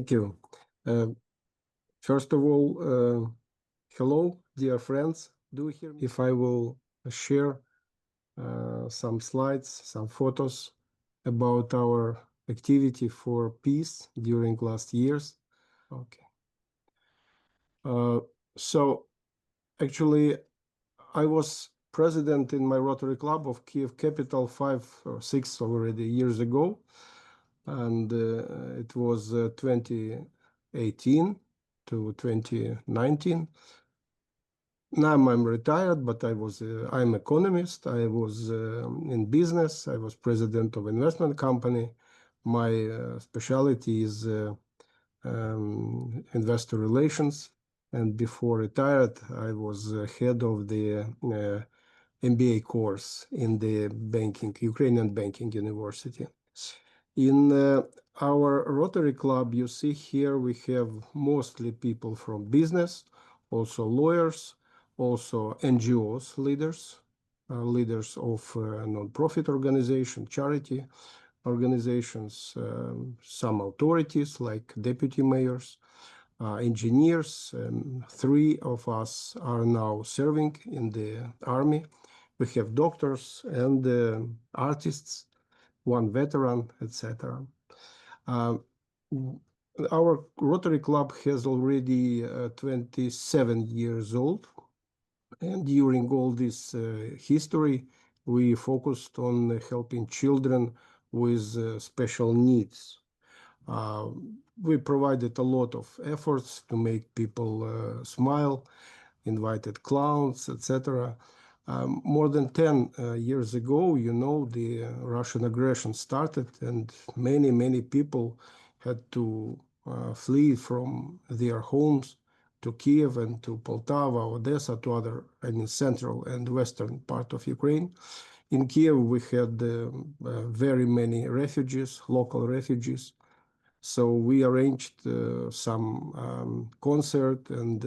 Thank you. First of all, hello, dear friends. Do you hear me? If I will share some slides, some photos about our activity for peace during last years. Okay. So actually, I was president in my Rotary Club of Kyiv capital 5 or 6 already years ago, and it was 2018 to 2019. Now I'm retired, but I'm economist. I was in business. I was president of investment company. My specialty is investor relations. And before retired, I was head of the MBA course in the Ukrainian Banking University. In our Rotary Club, you see here we have mostly people from business, also lawyers, also NGOs leaders, leaders of non-profit organizations, charity organizations, some authorities like deputy mayors, engineers. 3 of us are now serving in the army. We have doctors and artists, 1 veteran, etc. Our Rotary Club has already 27 years old, and during all this history, we focused on helping children with special needs. We provided a lot of efforts to make people smile, invited clowns, etc. More than 10 years ago, the Russian aggression started, and many people had to flee from their homes to Kyiv and to Poltava, Odessa, to other, central and western part of Ukraine. In Kyiv, we had very many refugees, local refugees. So we arranged some concert and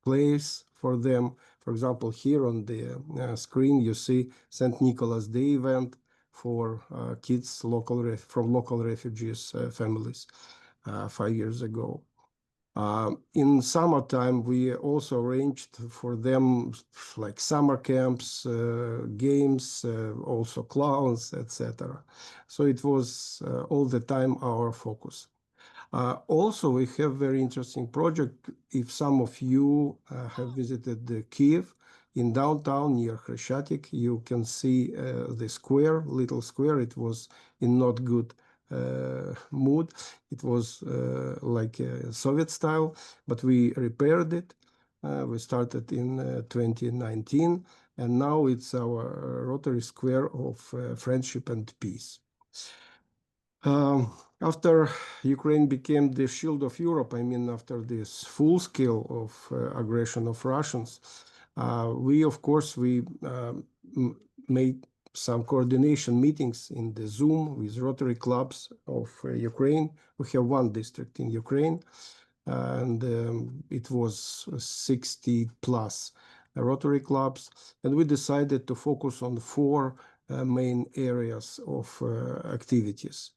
plays for them. For example, here on the screen, you see St. Nicholas Day event for kids from local refugees families 5 years ago. In summertime, we also arranged for them like summer camps, games, also clowns, etc. So it was all the time our focus. Also, we have very interesting project. If some of you have visited Kyiv, in downtown near Khreshchatyk, you can see the square, little square. It was in not good mood. It was like a Soviet style, but we repaired it. We started in 2019, and now it's our Rotary Square of friendship and peace. After Ukraine became the shield of Europe, after this full scale of aggression of Russians, we made some coordination meetings in the Zoom with Rotary clubs of Ukraine. We have 1 district in Ukraine, and it was 60 plus Rotary clubs. And we decided to focus on 4 main areas of activities.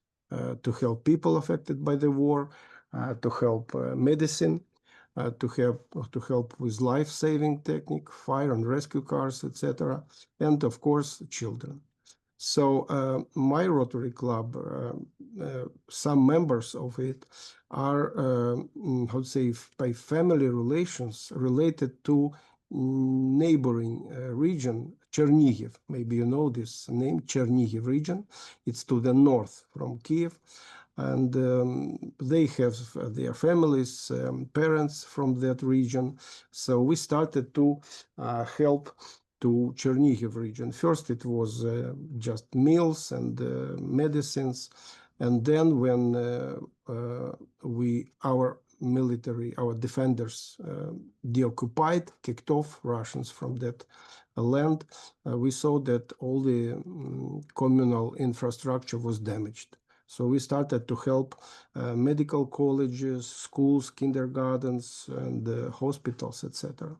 To help people affected by the war, to help medicine, to help with life-saving technique, fire and rescue cars, etc., and of course children. So my Rotary Club, some members of it are, by family relations related to neighboring region, Chernihiv. Maybe you know this name, Chernihiv region. It's to the north from Kyiv. And they have their families, parents from that region. So we started to help to Chernihiv region. First, it was just meals and medicines. And then when our defenders deoccupied, kicked off Russians from that land, we saw that all the communal infrastructure was damaged. So we started to help medical colleges, schools, kindergartens, and hospitals, etc.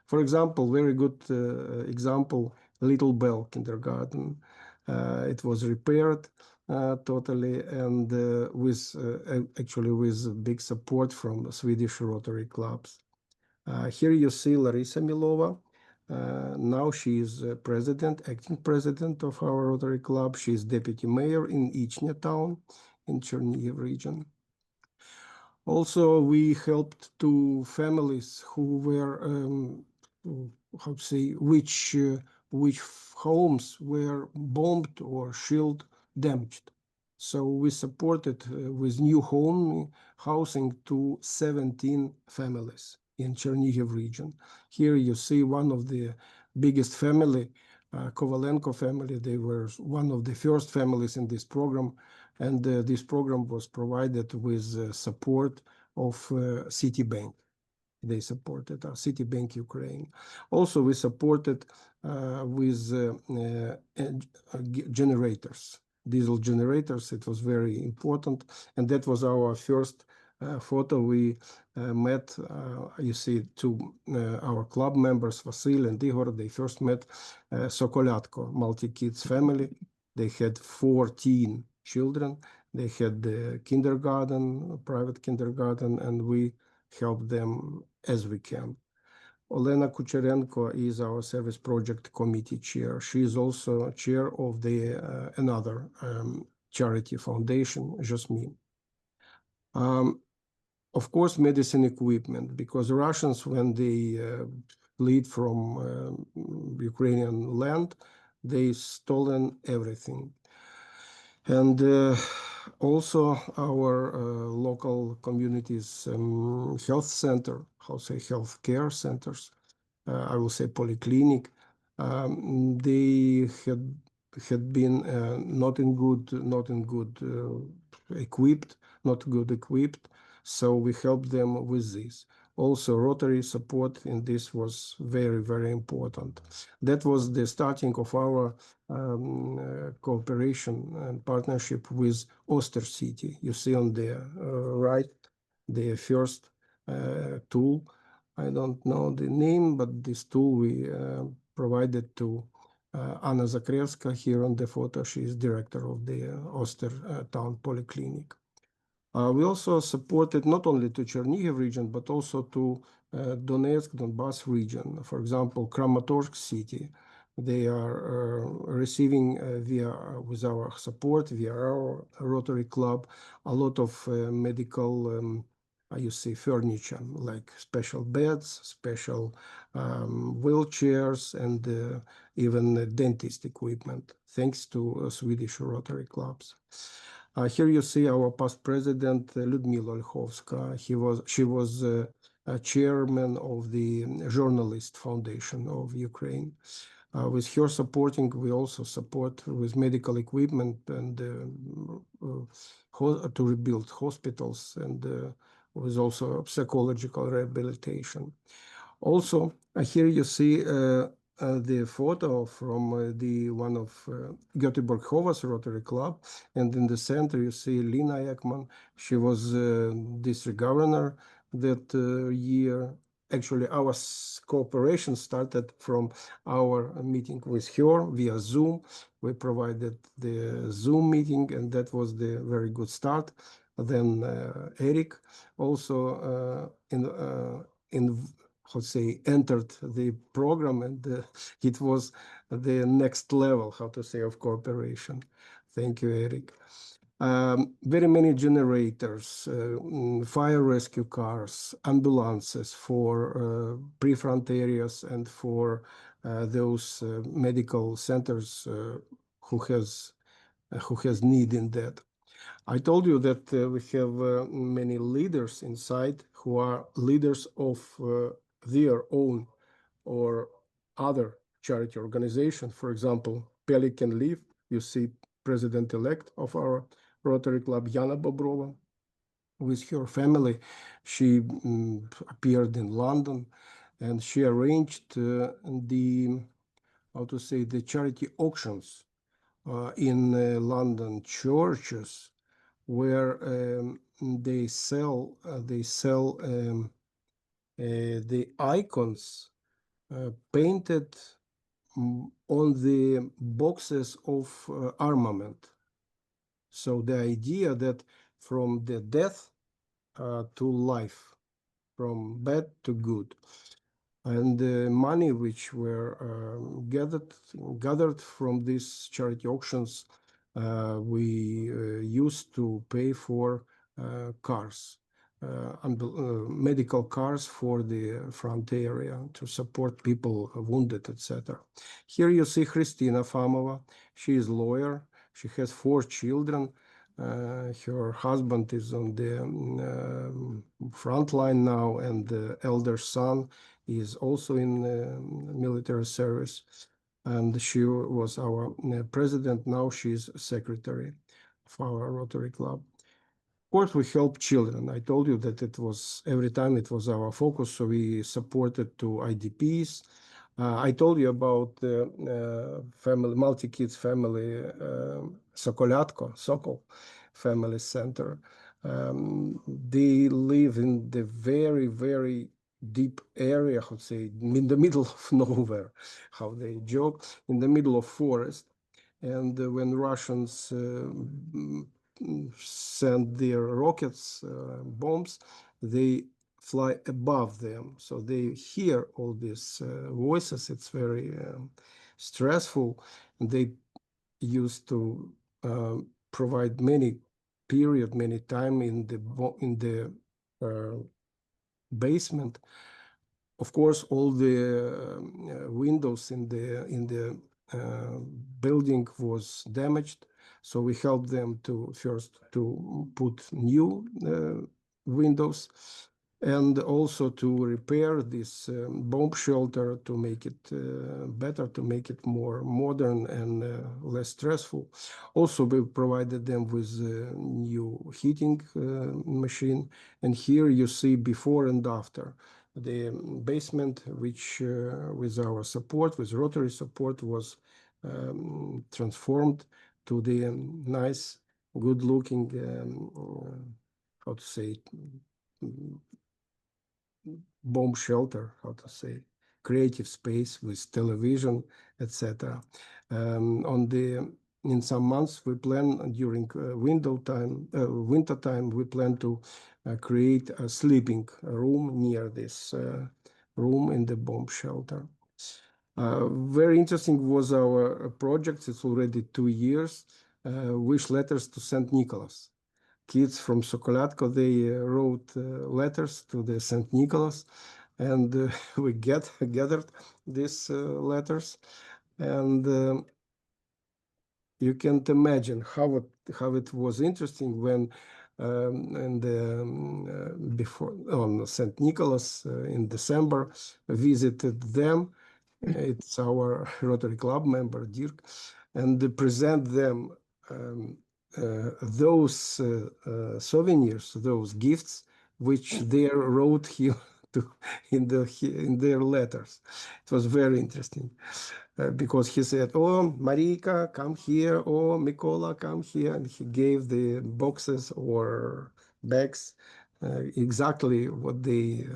For example, very good example, Little Bell Kindergarten. It was repaired totally, and with actually with big support from Swedish Rotary clubs. Here you see Larisa Milova. Now she is president, acting president of our Rotary Club. She is deputy mayor in Ichnya town in Chernihiv region. Also, we helped to families who were, how to say, which homes were bombed or shield damaged. So we supported with new home housing to 17 families in Chernihiv region. Here you see one of the biggest family, Kovalenko family. They were one of the first families in this program, and this program was provided with support of Citibank. They supported Citibank Ukraine. Also, we supported with generators, diesel generators. It was very important, and that was our first photo. We met, you see, two our club members, Vasil and Igor. They first met Sokolatko, multi-kids family. They had 14 children. They had the kindergarten, private kindergarten, and we help them as we can. Olena Kucherenko is our service project committee chair. She is also chair of the another charity foundation, Jasmine. Of course, medicine equipment, because Russians, when they fled from Ukrainian land, they stolen everything. And also our local communities health center, health care centers, I will say polyclinic, they had been not good equipped, so we helped them with this. Also, Rotary support in this was very, very important. That was the starting of our cooperation and partnership with Oster City. You see on the right, the first tool. I don't know the name, but this tool we provided to Anna Zakrevska here on the photo. She is director of the Oster Town Polyclinic. We also supported not only to Chernihiv region, but also to Donetsk, Donbass region. For example, Kramatorsk city. They are receiving with our support, via our Rotary Club, a lot of medical you see furniture, like special beds, special wheelchairs, and even dentist equipment, thanks to Swedish Rotary clubs. Here you see our past president, Lyudmila Olkhovska. She was a chairman of the Journalist Foundation of Ukraine. With her supporting, we also support with medical equipment and to rebuild hospitals, and with also psychological rehabilitation. Also, here you see the photo from the one of Göteborg Hovas Rotary Club, and in the center you see Lina Ekman. She was district governor that year. Actually, our cooperation started from our meeting with her via Zoom. We provided the Zoom meeting, and that was the very good start. Then Eric also entered the program, and it was the next level, of cooperation. Thank you, Eric. Very many generators, fire rescue cars, ambulances for pre-front areas and for those medical centers who has need in that. I told you that we have many leaders inside who are leaders of their own or other charity organization. For example, Pelican Leaf, you see president-elect of our Rotary Club, Yana Bobrova, with her family. She appeared in London, and she arranged the charity auctions in London churches, where they sell the icons painted on the boxes of armament. So the idea that from the death to life, from bad to good. And the money which were gathered from these charity auctions, we used to pay for cars, medical cars for the front area to support people wounded, etc. Here you see Christina Famova. She is lawyer. She has 4 children. Her husband is on the front line now, and the elder son is also in military service. And she was our president. Now she's secretary of our Rotary Club. Of course, we help children. I told you that it was every time it was our focus. So we supported to IDPs. I told you about the family, multi-kids family, Sokolatko, Sokol Family Center. They live in the very, very deep area, how to say, in the middle of nowhere, how they joke, in the middle of forest. And when Russians send their rockets, bombs, they fly above them. So they hear all these voices. It's very stressful. And they used to provide many time in the basement. Of course, all the windows in the building was damaged, so we helped them to first to put new windows, and also to repair this bomb shelter to make it better, to make it more modern and less stressful. Also, we provided them with a new heating machine, and here you see before and after. The basement, which with our support, with Rotary support, was transformed to the nice, good-looking, how to say it, bomb shelter, how to say, creative space with television, etc. In some months, we plan during winter time, we plan to create a sleeping room near this room in the bomb shelter. Very interesting was our project. It's already 2 years. Wish letters to St. Nicholas. Kids from Sokolatko, they wrote letters to the St. Nicholas, and we gathered these letters, and you can't imagine how it was interesting when before on St. Nicholas in December visited them. It's our Rotary Club member Dirk, and present them those souvenirs, those gifts, which they wrote here in their letters. It was very interesting because he said, "Oh, Marika, come here. Oh, Mikola, come here," and he gave the boxes or bags exactly what they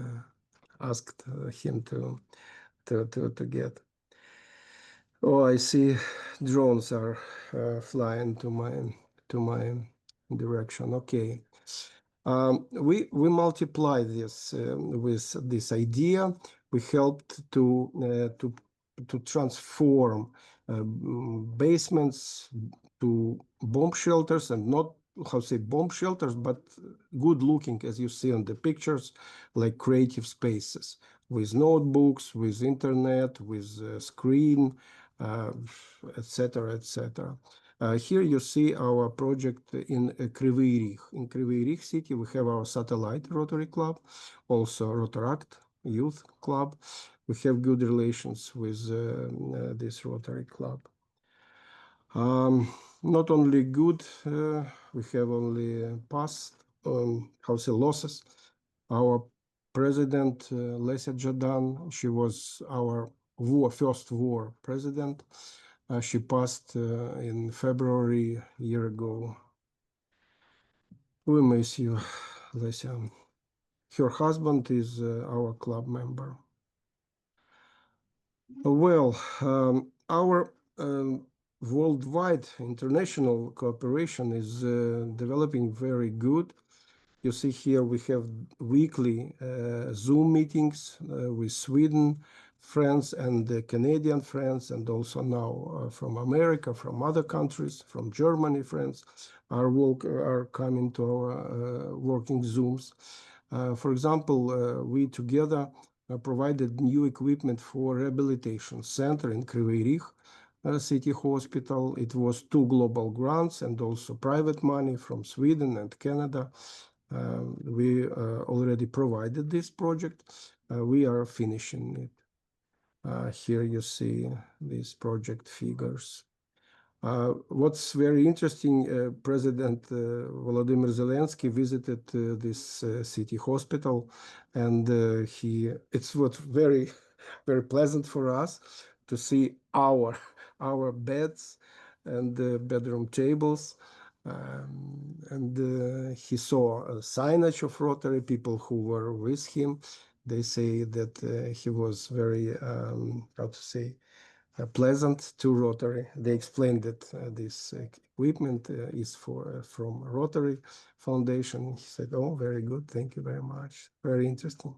asked him to get. Oh, I see drones are flying to my direction. Okay. We multiply this with this idea. We helped to transform basements to bomb shelters, and not how to say bomb shelters, but good looking, as you see on the pictures, like creative spaces with notebooks, with internet, with screen, etc., etc. Here you see our project in Kryvyi Rih. In Kryvyi Rih city, we have our satellite Rotary Club, also Rotaract Youth Club. We have good relations with this Rotary Club. Not only good, we have only past, how say, losses. Our president, Lesia Jadan, she was our first war president. She passed in February a year ago. We miss you, Lesia. Her husband is our club member. Well, our worldwide international cooperation is developing very good. You see here we have weekly Zoom meetings with Sweden friends and Canadian friends, and also now from America, from other countries, from Germany friends are coming to our working Zooms. For example, we together provided new equipment for rehabilitation center in Kryvyi Rih City Hospital. It was 2 global grants and also private money from Sweden and Canada. We already provided this project. We are finishing it. Here you see these project figures. What's very interesting, President Volodymyr Zelensky visited this city hospital, and it's what very, very pleasant for us to see our beds and bedroom tables. And he saw a signage of Rotary, people who were with him. They say that he was very, how to say, pleasant to Rotary. They explained that this equipment is from Rotary Foundation. He said, "Oh, very good. Thank you very much. Very interesting."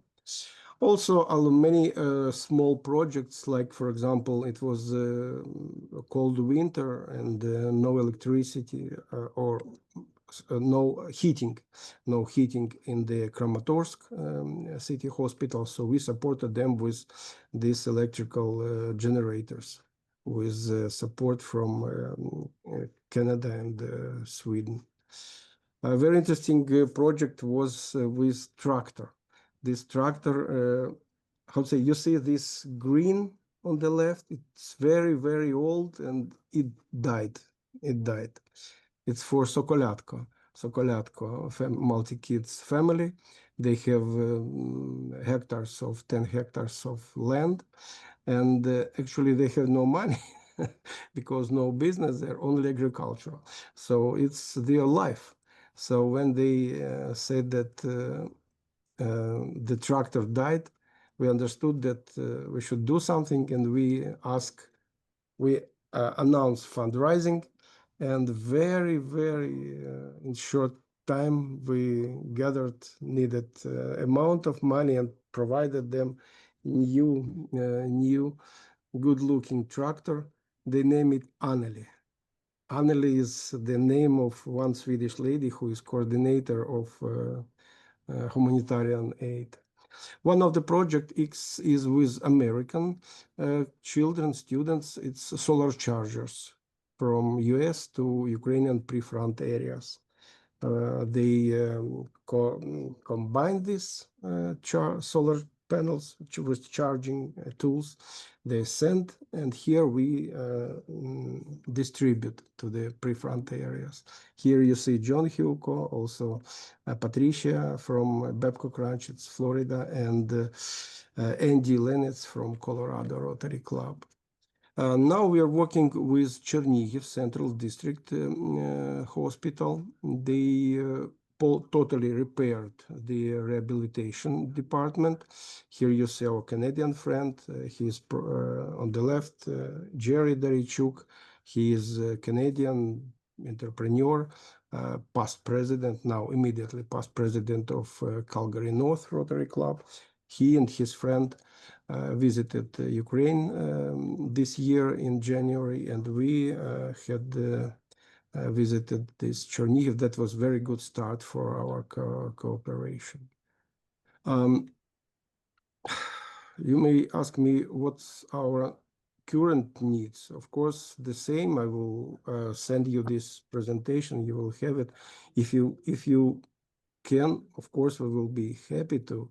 Also, many small projects, like, for example, it was a cold winter and no electricity or no heating in the Kramatorsk city hospital. So we supported them with these electrical generators with support from Canada and Sweden. A very interesting project was with tractor. This tractor, how to say, you see this green on the left, it's very, very old and it died. It's for Sokolatko multi-kids family. They have hectares of 10 hectares of land, and actually they have no money because no business, they're only agricultural. So it's their life. So when they said that the tractor died, we understood that we should do something, and we announced fundraising, and very, very in short time we gathered needed amount of money and provided them new good-looking tractor. They name it Anneli. Anneli is the name of one Swedish lady who is coordinator of humanitarian aid. One of the project is with American children, students. It's solar chargers from US to Ukrainian pre-front areas. They combine these solar panels with charging tools. They send, and here we distribute to the pre-front areas. Here you see John Hugo, also Patricia from Babcock Ranch, it's Florida, and Andy Lenitz from Colorado Rotary Club. Now we are working with Chernihiv Central District Hospital. They totally repaired the rehabilitation department. Here you see our Canadian friend. He's on the left, Jerry Darichuk. He is a Canadian entrepreneur, past president, now immediately past president of Calgary North Rotary Club. He and his friend visited Ukraine this year in January, and we had visited this Chernihiv. That was very good start for our cooperation. You may ask me what's our current needs. Of course, the same. I will send you this presentation. You will have it. If you can, of course, we will be happy to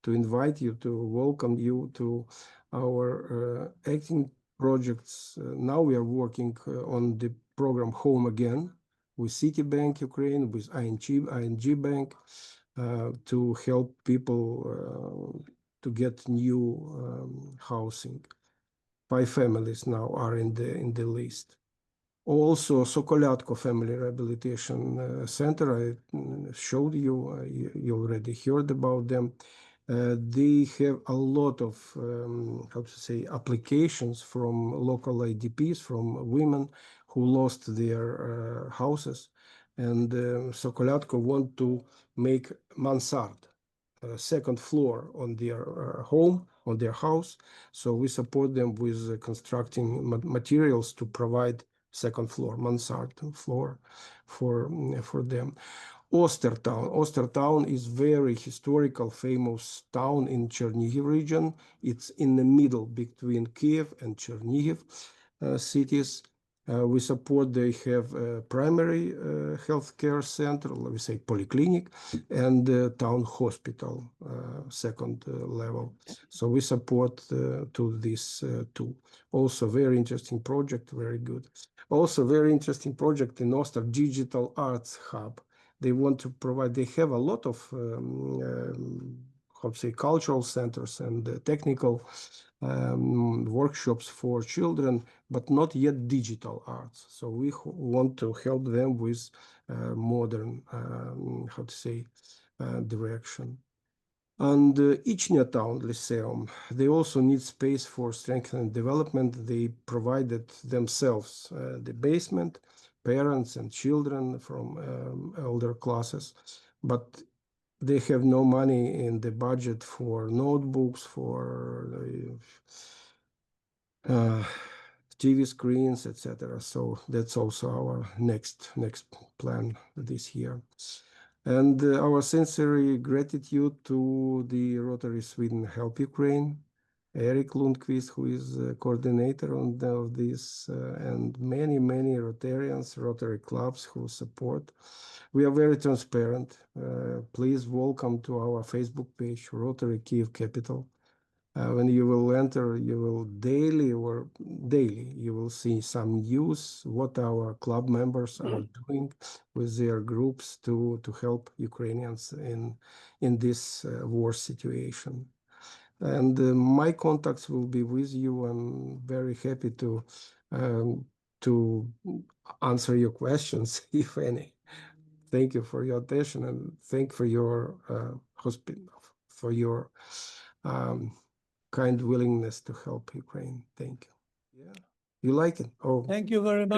invite you, to welcome you to our acting projects. Now we are working on the program Home Again with Citibank Ukraine, with ING Bank, to help people to get new housing. 5 families now are in the list. Also, Sokolatko Family Rehabilitation Center, I showed you, you already heard about them. They have a lot of how to say applications from local IDPs, from women who lost their houses, and Sokolatko want to make mansard, second floor on their home, on their house. So we support them with constructing materials to provide second floor, mansard floor for them. Ostertown. Ostertown is very historical, famous town in Chernihiv region. It's in the middle between Kyiv and Chernihiv cities. We support, they have a primary healthcare center, we say polyclinic, and town hospital, second level. So we support to this too. Also very interesting project, very good. Also very interesting project in Oster, Digital Arts Hub. They want to provide, they have a lot of how to say cultural centers and technical workshops for children, but not yet digital arts. So we want to help them with modern how to say direction. And Ichnya Town Lyceum, they also need space for strength and development. They provided themselves the basement, parents and children from elder classes, but they have no money in the budget for notebooks, for TV screens, etc. So that's also our next plan this year. And our sincere gratitude to the Rotary Sweden Help Ukraine, Eric Lundqvist, who is coordinator on this, and many Rotarians, Rotary clubs who support. We are very transparent. Please welcome to our Facebook page, Rotary Kyiv Capital. When you will enter, you will daily, you will see some news, what our club members are doing with their groups to help Ukrainians in this war situation. And my contacts will be with you. I'm very happy to answer your questions, if any. Thank you for your attention, and thank for your for your kind willingness to help Ukraine. Thank you. Yeah, you like it? Oh, Thank you very much.